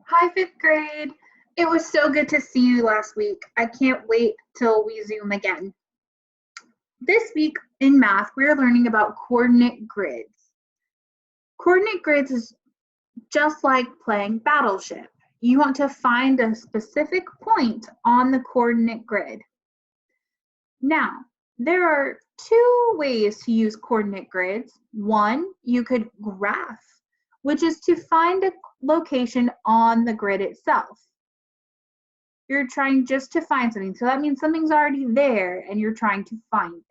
Hi, fifth grade. It was so good to see you last week. I can't wait till we Zoom again. This week in math, we're learning about coordinate grids. Coordinate grids is just like playing Battleship. You want to find a specific point on the coordinate grid. Now, there are two ways to use coordinate grids. One, you could graph, which is to find a location on the grid itself. You're trying just to find something. So that means something's already there and you're trying to find it.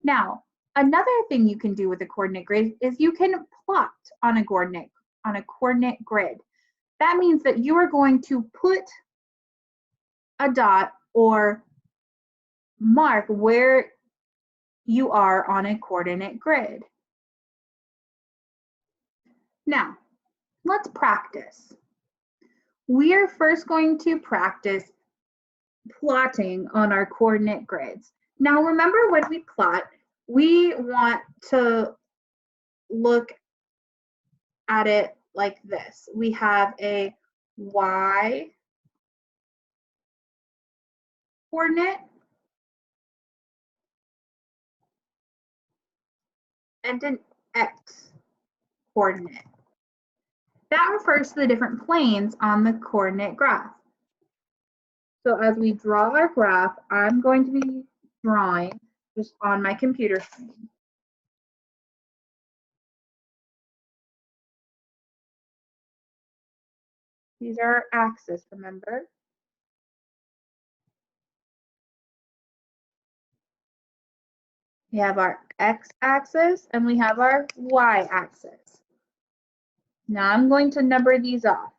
Now, another thing you can do with a coordinate grid is you can plot on a coordinate grid. That means that you are going to put a dot or mark where you are on a coordinate grid. Now, let's practice. We are first going to practice plotting on our coordinate grids. Now remember, when we plot, we want to look at it like this. We have a y coordinate and an x coordinate. That refers to the different planes on the coordinate graph. So as we draw our graph, I'm going to be drawing just on my computer screen. These are our axes, remember? We have our x-axis and we have our y-axis. Now I'm going to number these off.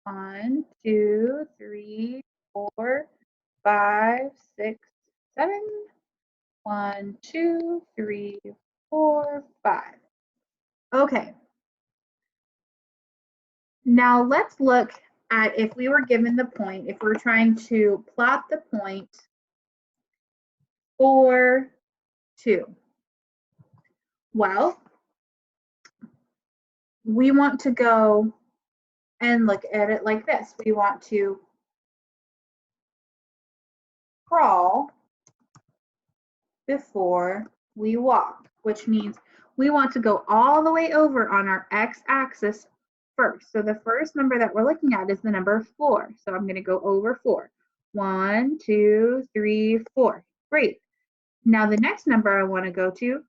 1, 2, 3, 4, 5, 6, 7. 1, 2, 3, 4, 5. Okay. Now let's look at if we were given the point, if we're trying to plot the point 4, 2. Well, we want to go and look at it like this. We want to crawl before we walk, which means we want to go all the way over on our x-axis first. So the first number that we're looking at is the number 4. So I'm going to go over 4. 1, 2, 3, 4. Great. Now the next number I want to go to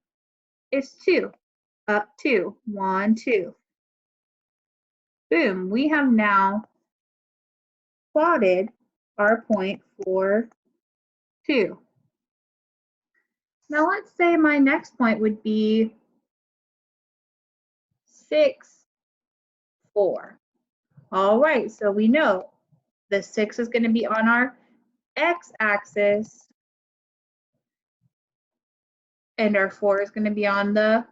is 2. Up 2. 1, 2. Boom. We have now plotted our point 4, 2. Now let's say my next point would be 6, 4. All right, so we know the 6 is going to be on our x-axis and our 4 is going to be on the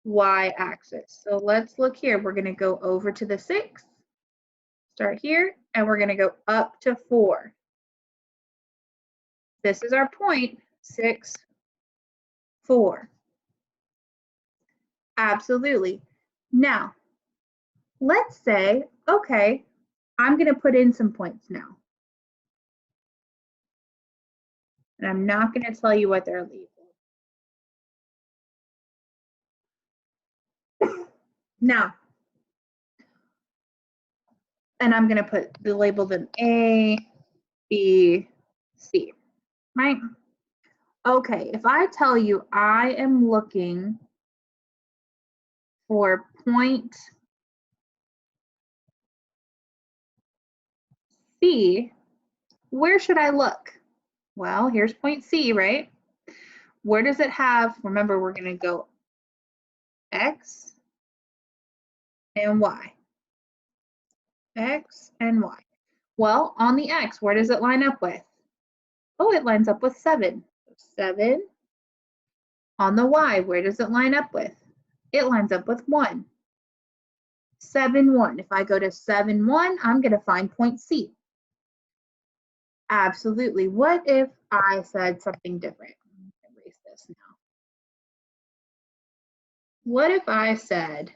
y-axis. So let's look here. We're going to go over to the 6, start here, and we're going to go up to 4. This is our point, 6, 4. Absolutely. Now, let's say, okay, I'm going to put in some points now. And I'm not going to tell you what they're labeled. Now, and I'm going to label them A, B, C, right? Okay, if I tell you I am looking for point C, where should I look? Well, here's point C, right? Where does it have? Remember, we're going to go X and Y. X and Y. Well, on the X, where does it line up with? Oh, it lines up with 7. 7. On the Y, where does it line up with? It lines up with 1. 7, 1. If I go to 7, 1, I'm going to find point C. Absolutely. What if I said something different? Erase this now. What if I said,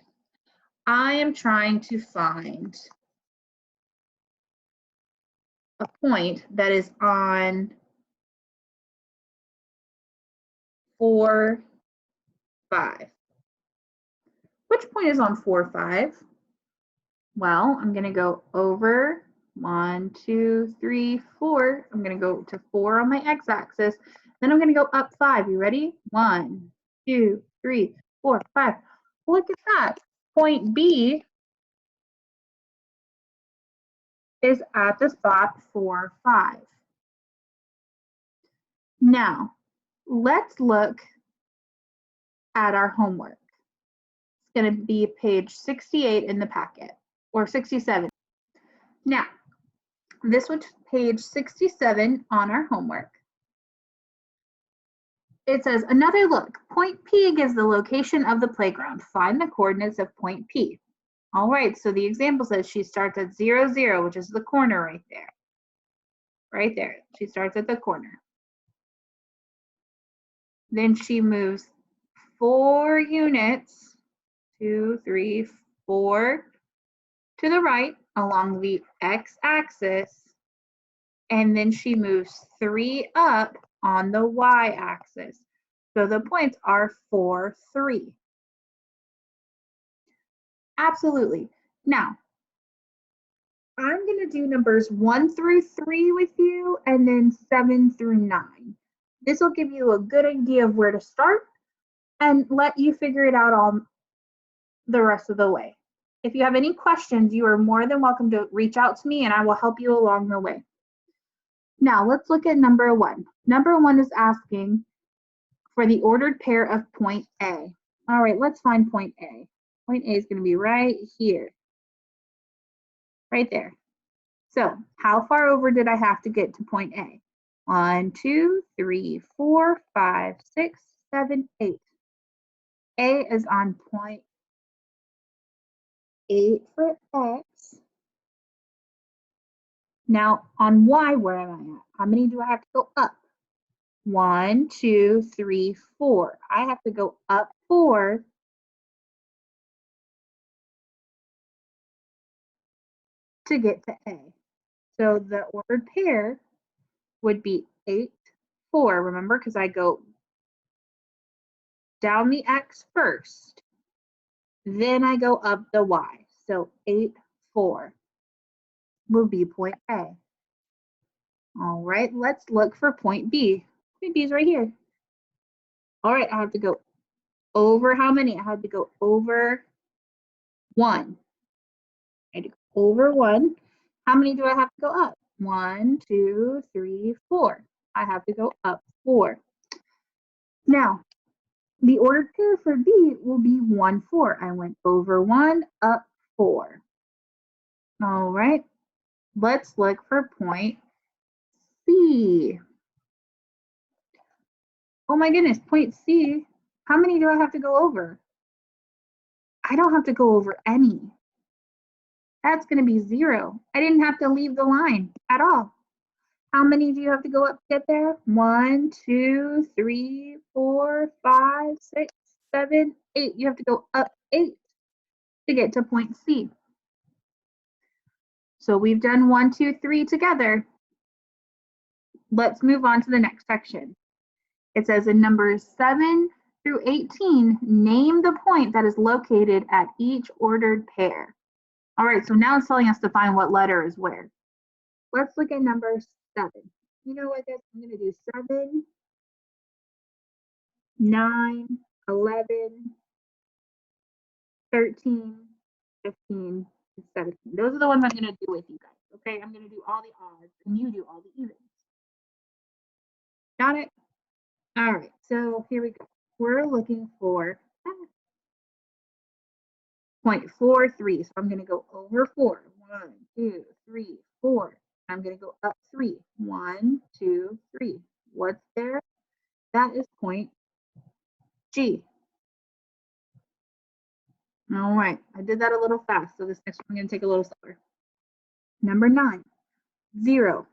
I am trying to find a point that is on 4, 5. Which point is on 4, 5? Well, I'm going to go over 1, 2, 3, 4. I'm going to go to 4 on my x-axis. Then I'm going to go up 5. You ready? 1, 2, 3, 4, 5. Look at that. Point B is at the spot 4, 5. Now, let's look at our homework. It's going to be page 68 in the packet, or 67. Now, this was page 67 on our homework. It says, another look. Point P gives the location of the playground. Find the coordinates of point P. All right, so the example says she starts at 0, 0, which is the corner right there. Right there. She starts at the corner. Then she moves 4 units, 2, 3, 4, to the right along the x-axis, and then she moves 3 up on the y-axis. So the points are 4, 3. Absolutely. Now, I'm going to do numbers 1 through 3 with you, and then 7 through 9. This will give you a good idea of where to start and let you figure it out all the rest of the way. If you have any questions, you are more than welcome to reach out to me and I will help you along the way. Now let's look at number 1. Number 1 is asking for the ordered pair of point A. All right, let's find point A. Point A is going to be right here. Right there. So how far over did I have to get to point A? 1, 2, 3, 4, 5, 6, 7, 8. A is on point 8 for X. Now on Y, where am I at? How many do I have to go up? 1, 2, 3, 4. I have to go up 4 to get to A. So the ordered pair would be 8, 4. Remember, because I go down the X first, then I go up the Y. So 8, 4 will be point A. All right, let's look for point B. Point B is right here. All right, I have to go over how many? I had to go over 1. I had to go over 1. How many do I have to go up? 1, 2, 3, 4. I have to go up 4. Now, the ordered pair for B will be 1, 4. I went over 1, up 4. All right, let's look for point C. Oh my goodness, point C. How many do I have to go over? I don't have to go over any. That's going to be 0. I didn't have to leave the line at all. How many do you have to go up to get there? 1, 2, 3, 4, 5, 6, 7, 8. You have to go up 8 to get to point C. So we've done 1, 2, 3 together. Let's move on to the next section. It says in numbers 7 through 18, name the point that is located at each ordered pair. All right, so now it's telling us to find what letter is where. Let's look at number 7. You know what, guys? I'm going to do 7, 9, 11, 13, 15, and 17. Those are the ones I'm going to do with you guys. Okay, I'm going to do all the odds and you do all the evens. Got it? All right, so here we go. We're looking for 0.43. So I'm going to go over 4. 1, 2, 3, 4. I'm going to go up 3. 1, 2, 3. What's there? That is point G. All right, I did that a little fast, so this next one I'm going to take a little slower. Number 9, 0.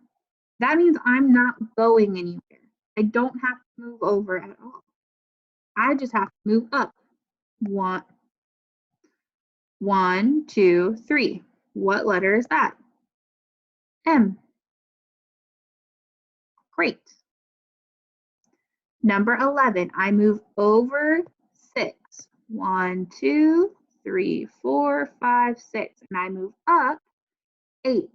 That means I'm not going anywhere. I don't have to move over at all. I just have to move up. 1, 2, 3. What letter is that? M. Great. Number 11, I move over 6. 1, 2, 3, 4, 5, 6. And I move up 8.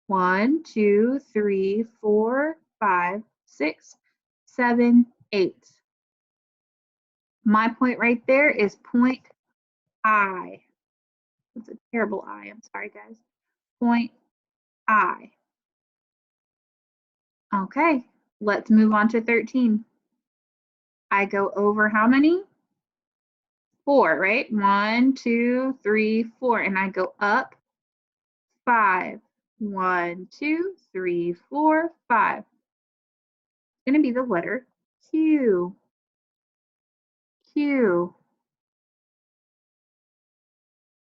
1, 2, 3, 4, 5, 6, 7, 8. My point right there is point I. That's a terrible I. I'm sorry, guys. Point I. Okay, let's move on to 13. I go over how many? 4, right? 1, 2, 3, 4. And I go up 5. 1, 2, 3, 4, 5. It's going to be the letter Q. Q.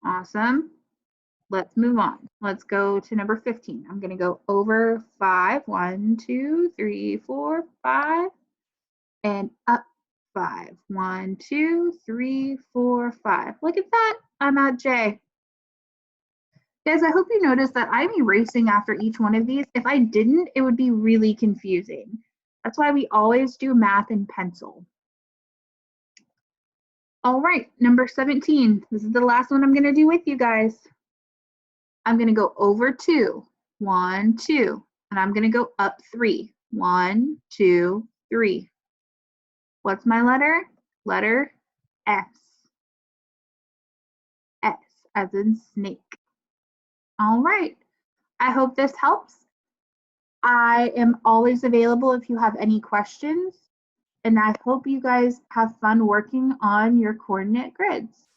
Awesome. Let's move on. Let's go to number 15. I'm going to go over 5. 1, 2, 3, 4, 5. And up 5. 1, 2, 3, 4, 5. Look at that. I'm at J. Guys, I hope you noticed that I'm erasing after each one of these. If I didn't, it would be really confusing. That's why we always do math in pencil. All right, number 17. This is the last one I'm going to do with you guys. I'm going to go over 2. 1, 2. And I'm going to go up 3. 1, 2, 3. What's my letter? Letter S. S as in snake. All right. I hope this helps. I am always available if you have any questions. And I hope you guys have fun working on your coordinate grids.